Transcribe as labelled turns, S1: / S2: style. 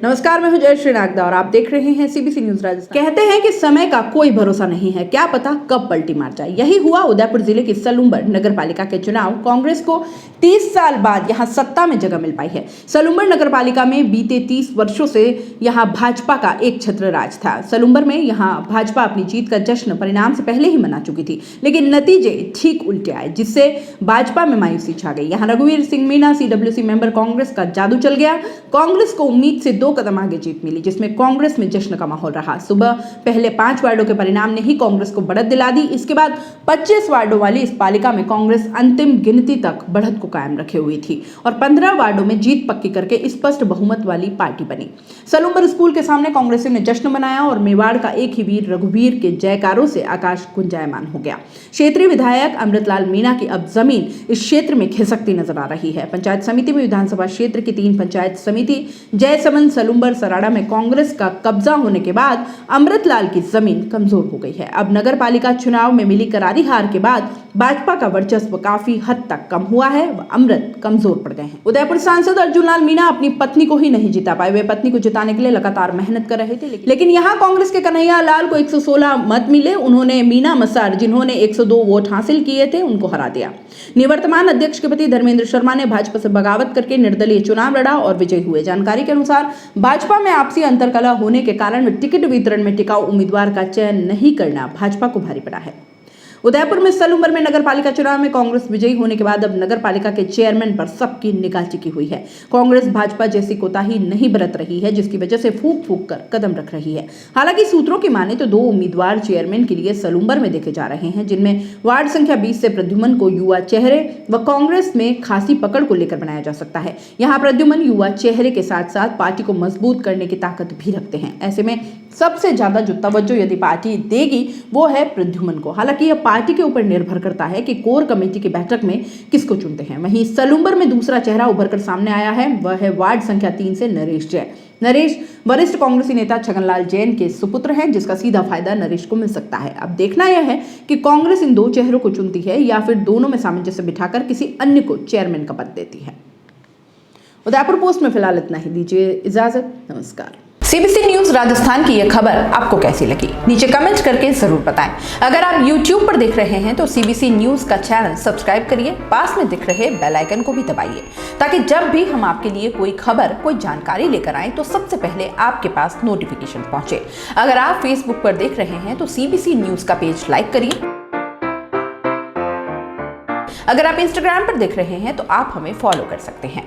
S1: नमस्कार, मैं हूं जयश्री नागदा और आप देख रहे हैं सीबीसी न्यूज राजस्थान। कहते हैं कि समय का कोई भरोसा नहीं है, क्या पता कब पलटी मार जाए। यही हुआ उदयपुर जिले की सलूम्बर नगर पालिका के चुनाव। कांग्रेस को 30 साल बाद यहां सत्ता में जगह मिल पाई है। सलूम्बर नगर पालिका में बीते 30 वर्षों से यहां भाजपा का एक छत्र राज था। सलूम्बर में यहां भाजपा अपनी जीत का जश्न परिणाम से पहले ही मना चुकी थी, लेकिन नतीजे ठीक उल्टे आए, जिससे भाजपा में मायूसी छा गई। यहां रघुवीर सिंह मीणा CWC मेंबर कांग्रेस का जादू चल गया। कांग्रेस को उम्मीद से 2 कदम आगे जीत मिली, जिसमें कांग्रेस में जश्न का माहौल रहा। सुबह पहले 5 वार्डों के परिणाम ने ही कांग्रेस को बढ़त दिला दी। इसके बाद 25 वार्डों वाली इस पालिका में कांग्रेस अंतिम गिनती तक बढ़त को कायम रखे हुई थी और 15 वार्डों में जीत पक्की करके स्पष्ट बहुमत वाली पार्टी बनी। सलूम्बर स्कूल के सामने कांग्रेसियों ने जश्न मनाया और मेवाड़ का एक ही वीर रघुवीर के जयकारों से आकाश गुंजायमान हो गया। क्षेत्रीय विधायक अमृतलाल मीणा की अब जमीन इस क्षेत्र में खिसकती नजर आ रही है। पंचायत समिति में विधानसभा क्षेत्र की 3 पंचायत समिति जयसमंद, सलूम्बर, सराड़ा में कांग्रेस का कब्जा होने के बाद अमृतलाल की जमीन कमजोर हो गई है। अब नगर पालिका चुनाव में मिली करारी हार के बाद भाजपा का वर्चस्व काफी हद तक कम हुआ है व अमृत कमजोर पड़ गए हैं। उदयपुर सांसद अर्जुन लाल मीणा अपनी पत्नी को ही नहीं जिता पाए। वे पत्नी को जिताने के लिए लगातार मेहनत कर रहे थे, लेकिन यहाँ कांग्रेस के कन्हैया लाल को 116 मत मिले। उन्होंने मीणा मसार, जिन्होंने 102 वोट हासिल किए थे, उनको हरा दिया। निवर्तमान अध्यक्ष के पति धर्मेंद्र शर्मा ने भाजपा से बगावत करके निर्दलीय चुनाव लड़ा और विजयी हुए। जानकारी के अनुसार भाजपा में आपसी अंतरकलह होने के कारण टिकट वितरण में टिकाऊ उम्मीदवार का चयन नहीं करना भाजपा को भारी पड़ा है। उदयपुर में सलूम्बर में नगर पालिका चुनाव में कांग्रेस विजयी होने के बाद अब नगर पालिका के चेयरमैन पर सबकी निगाह टिकी हुई है। कांग्रेस भाजपा जैसी कोताही नहीं बरत रही है, जिसकी वजह से फूंक फूंक कर कदम रख रही है। हालांकि सूत्रों की माने तो 2 उम्मीदवार चेयरमैन के लिए सलूम्बर में देखे जा रहे हैं, जिनमें वार्ड संख्या 20 से प्रद्युमन को युवा चेहरे व कांग्रेस में खासी पकड़ को लेकर बनाया जा सकता है। यहाँ प्रद्युमन युवा चेहरे के साथ साथ पार्टी को मजबूत करने की ताकत भी रखते हैं। ऐसे में सबसे ज्यादा जो तवज्जो यदि पार्टी देगी वो है प्रद्युमन को। हालांकि यह पार्टी के ऊपर निर्भर करता है कि कोर कमेटी की बैठक में किसको चुनते हैं। वहीं सलूम्बर में दूसरा चेहरा उभरकर सामने आया है, वह है वार्ड संख्या 3 से नरेश जैन। नरेश वरिष्ठ कांग्रेसी नेता छगनलाल जैन के सुपुत्र हैं, जिसका सीधा फायदा नरेश को मिल सकता है। अब देखना यह है कि कांग्रेस इन 2 चेहरों को चुनती है या फिर दोनों में सामंजस्य बिठाकर किसी अन्य को चेयरमैन का पद देती है। उदयपुर पोस्ट में फिलहाल इतना ही। दीजिए इजाजत, नमस्कार। सीबीसी न्यूज राजस्थान की यह खबर आपको कैसी लगी, नीचे कमेंट करके जरूर बताएं। अगर आप YouTube पर देख रहे हैं तो सीबीसी न्यूज का चैनल सब्सक्राइब करिए, पास में दिख रहे बेल आइकन को भी दबाइए, ताकि जब भी हम आपके लिए कोई खबर, कोई जानकारी लेकर आए तो सबसे पहले आपके पास नोटिफिकेशन पहुंचे। अगर आप Facebook पर देख रहे हैं तो सीबीसी न्यूज का पेज लाइक करिए। अगर आप Instagram पर देख रहे हैं तो आप हमें फॉलो कर सकते हैं।